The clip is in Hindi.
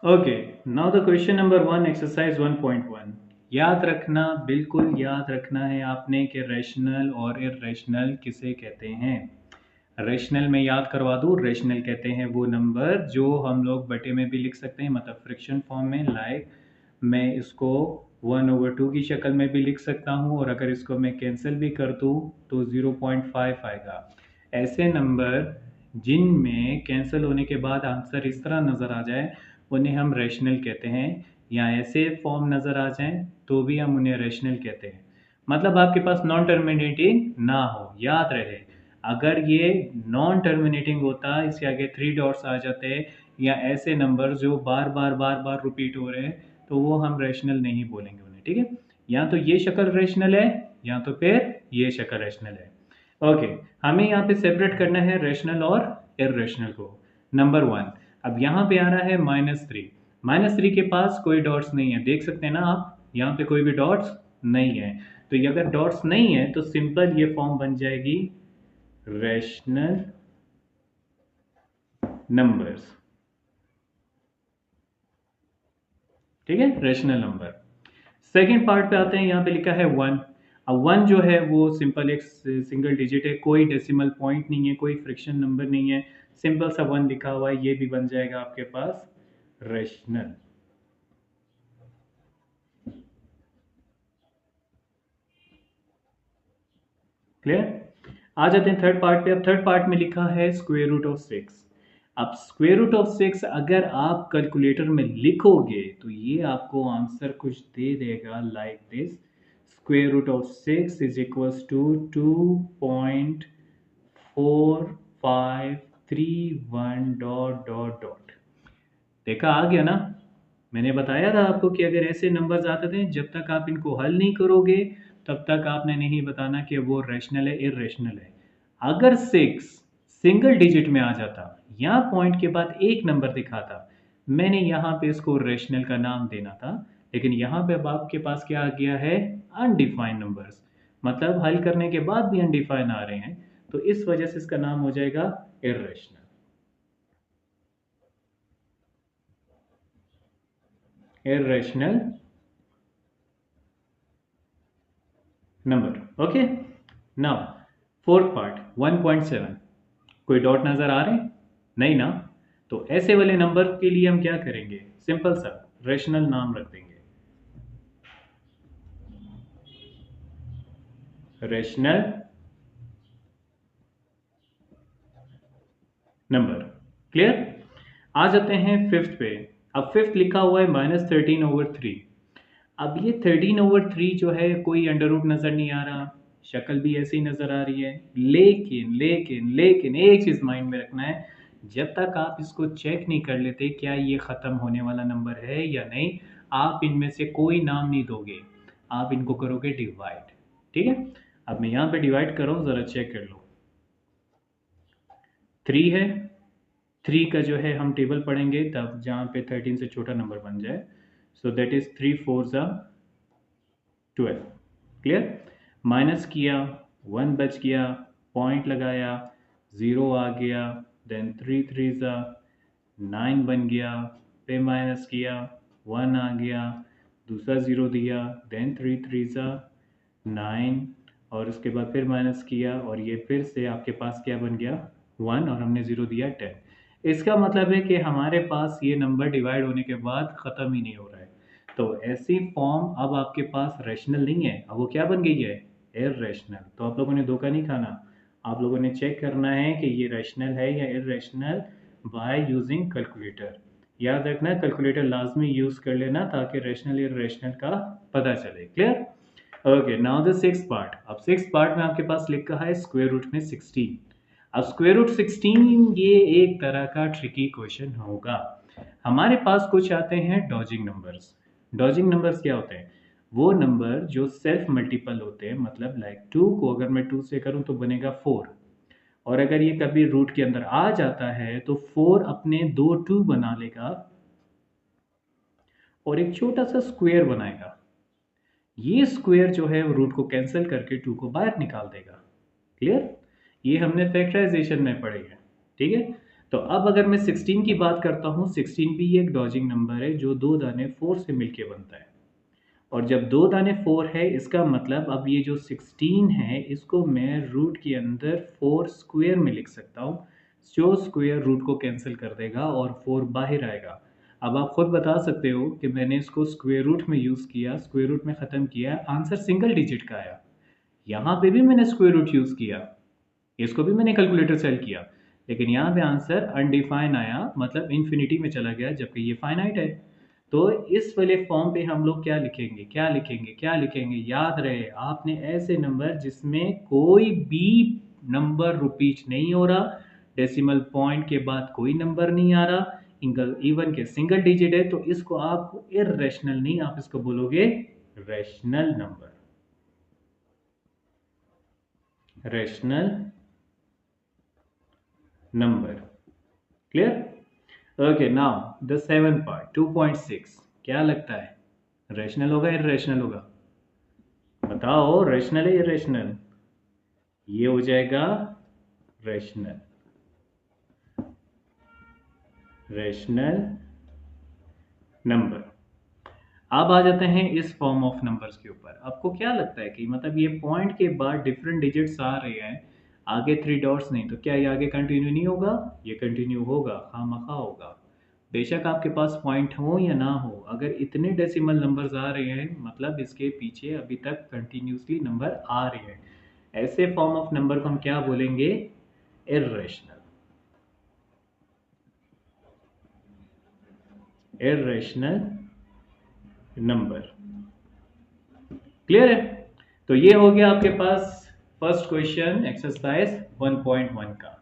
Okay, now the question number 1 exercise 1.1। याद रखना, बिल्कुल याद रखना है आपने कि रैशनल और इर्रेशनल किसे कहते हैं। रैशनल में याद करवा दूँ, रैशनल कहते हैं वो नंबर जो हम लोग बटे में भी लिख सकते हैं, मतलब फ्रैक्शन फॉर्म में। लाइक मैं इसको 1/2 की शक्ल में भी लिख सकता हूँ, और अगर इसको मैं कैंसिल भी कर दूँ तो 0.5 आएगा। ऐसे नंबर जिनमें कैंसिल होने के बाद आंसर इस तरह नज़र आ जाए उन्हें हम रैशनल कहते हैं, या ऐसे फॉर्म नज़र आ जाएं तो भी हम उन्हें रैशनल कहते हैं। मतलब आपके पास नॉन टर्मिनेटिंग ना हो, याद रहे। अगर ये नॉन टर्मिनेटिंग होता, इसके आगे 3 डॉट्स आ जाते, या ऐसे नंबर जो बार बार बार बार रिपीट हो रहे हैं, तो वो हम रैशनल नहीं बोलेंगे उन्हें, ठीक है। या तो ये शक्ल रैशनल है, या तो फिर ये शक्ल रैशनल है। ओके, हमें यहाँ पे सेपरेट करना है रैशनल और इर्रेशनल को। नंबर 1, अब यहाँ पे आ रहा है -3। -3 के पास कोई डॉट्स नहीं है, देख सकते हैं ना आप, यहाँ पे कोई भी डॉट्स नहीं है। तो ये अगर डॉट्स नहीं है तो सिंपल ये फॉर्म बन जाएगी रैशनल नंबर्स, ठीक है, रैशनल नंबर। सेकेंड पार्ट पे आते हैं, यहाँ पे लिखा है 1। अब 1 जो है वो सिंपल एक सिंगल डिजिट है, कोई डेसिमल पॉइंट नहीं है, कोई फ्रैक्शन नंबर नहीं है, सिंपल सा 1 लिखा हुआ है, ये भी बन जाएगा आपके पास रैशनल। क्लियर। आ जाते हैं थर्ड पार्ट पे। अब थर्ड पार्ट में लिखा है स्क्वायर रूट ऑफ 6। अब स्क्वायर रूट ऑफ 6 अगर आप कैलकुलेटर में लिखोगे तो ये आपको आंसर कुछ दे देगा like this. Square root of 6 is equals to 2.4531 dot dot dot. देखा, आ गया ना। मैंने बताया था आपको कि अगर ऐसे नंबर्स आते थे, जब तक आप इनको हल नहीं करोगे तब तक आपने नहीं बताना कि वो रैशनल है इर्रेशनल है। अगर 6 सिंगल डिजिट में आ जाता या पॉइंट के बाद एक नंबर दिखाता, मैंने यहाँ पे इसको रैशनल का नाम देना था। लेकिन यहाँ पे अब आपके पास क्या आ गया है, अनडिफाइंड नंबर्स, मतलब हल करने के बाद भी अनडिफाइंड आ रहे हैं, तो इस वजह से इसका नाम हो जाएगा irrational. Irrational number. Okay, now fourth part 1.7। कोई डॉट नजर आ रहे हैं? नहीं ना। तो ऐसे वाले नंबर के लिए हम क्या करेंगे, सिंपल सा रेशनल नाम रख देंगे, रेशनल नंबर। क्लियर। आ जाते हैं फिफ्थ पे। अब फिफ्थ लिखा हुआ है -13/3। अब ये 13/3 जो है, कोई अंडर रूट नज़र नहीं आ रहा, शक्ल भी ऐसी ही नज़र आ रही है। लेकिन लेकिन लेकिन एक चीज़ माइंड में रखना है, जब तक आप इसको चेक नहीं कर लेते क्या ये ख़त्म होने वाला नंबर है या नहीं, आप इनमें से कोई नाम नहीं दोगे, आप इनको करोगे डिवाइड, ठीक है। अब मैं यहाँ पे डिवाइड कर रहा हूँ, ज़रा चेक कर लो। 3 है, 3 का जो है हम टेबल पढ़ेंगे तब जहाँ पे 13 से छोटा नंबर बन जाए। सो दैट इज़ 3 4 ज़ा 12। क्लियर। माइनस किया, 1 बच गया, पॉइंट लगाया, 0 आ गया, देन 3 3 ज़ा 9 बन गया, फिर माइनस किया, 1 आ गया, दूसरा 0 दिया, देन 3 3 ज़ा 9, और उसके बाद फिर माइनस किया, और ये फिर से आपके पास क्या बन गया, 1, और हमने 0 दिया 10। इसका मतलब है कि हमारे पास ये नंबर डिवाइड होने के बाद ख़त्म ही नहीं हो रहा है। तो ऐसी फॉर्म अब आपके पास रैशनल नहीं है, अब वो क्या बन गई है, इर्रेशनल। तो आप लोगों ने धोखा नहीं खाना, आप लोगों ने चेक करना है कि ये रैशनल है या इर्रेशनल बाय यूजिंग कैलकुलेटर। याद रखना, कैलकुलेटर लाजमी यूज़ कर लेना ताकि रैशनल इर्रेशनल का पता चले। Clear. Okay, now the six part. अब सिक्स पार्ट में आपके पास लिखा है स्क्वायर रूट में 16। अब स्क्वायर रूट 16 ये एक तरह का ट्रिकी क्वेश्चन होगा। हमारे पास कुछ आते हैं डॉजिंग नंबर्स। डॉजिंग नंबर्स क्या होते हैं, वो नंबर जो सेल्फ मल्टीपल होते हैं, मतलब लाइक 2 को अगर मैं 2 से करूं तो बनेगा 4, और अगर ये कभी रूट के अंदर आ जाता है तो 4 अपने दो 2 बना लेगा और एक छोटा सा स्क्वायर बनाएगा। ये स्क्वायर जो है वो रूट को कैंसिल करके 2 को बाहर निकाल देगा। क्लियर। ये हमने फैक्टराइजेशन में पढ़े हैं, ठीक है। तो अब अगर मैं 16 की बात करता हूँ, 16 भी एक डॉजिंग नंबर है जो 2 दाने 4 से मिलके बनता है। और जब 2 दाने 4 है, इसका मतलब अब ये जो 16 है इसको मैं रूट के अंदर 4 स्क्वायर में लिख सकता हूँ, जो स्क्वायर रूट को कैंसिल कर देगा और 4 बाहर आएगा। अब आप खुद बता सकते हो कि मैंने इसको स्क्वायर रूट में यूज़ किया, स्क्वायर रूट में ख़त्म किया, आंसर सिंगल डिजिट का आया। यहाँ पे भी मैंने स्क्वायर रूट यूज़ किया, इसको भी मैंने कैलकुलेटर सेल किया, लेकिन यहाँ पे आंसर अनडिफाइन आया, मतलब इन्फिनिटी में चला गया, जबकि ये फाइनाइट है। तो इस वाले फॉर्म पे हम लोग क्या लिखेंगे, क्या लिखेंगे, क्या लिखेंगे? याद रहे आपने ऐसे नंबर जिसमें कोई भी नंबर रिपीट नहीं हो रहा, डेसिमल पॉइंट के बाद कोई नंबर नहीं आ रहा, इवन के सिंगल डिजिट है, तो इसको आप इर्रेशनल नहीं, आप इसको बोलोगे rational number, rational number. Clear? Okay, now the 7th part 2.6 क्या लगता है, रैशनल होगा इर्रेशनल होगा? बताओ, रैशनल है इर्रेशनल? ये हो जाएगा रैशनल, रैशनल नंबर। अब आ जाते हैं इस फॉर्म ऑफ नंबर्स के ऊपर। आपको क्या लगता है कि मतलब ये पॉइंट के बाद डिफरेंट डिजिट्स आ रहे हैं, आगे 3 डॉट्स नहीं, तो क्या ये आगे कंटिन्यू नहीं होगा? ये कंटिन्यू होगा, खामखा होगा। बेशक आपके पास पॉइंट हो या ना हो, अगर इतने डेसिमल नंबर्स आ रहे हैं मतलब इसके पीछे अभी तक कंटिन्यूसली नंबर आ रहे हैं। ऐसे फॉर्म ऑफ नंबर को हम क्या बोलेंगे? Irrational, irrational number. क्लियर है? तो ये हो गया आपके पास फर्स्ट क्वेश्चन एक्सरसाइज 1.1 का।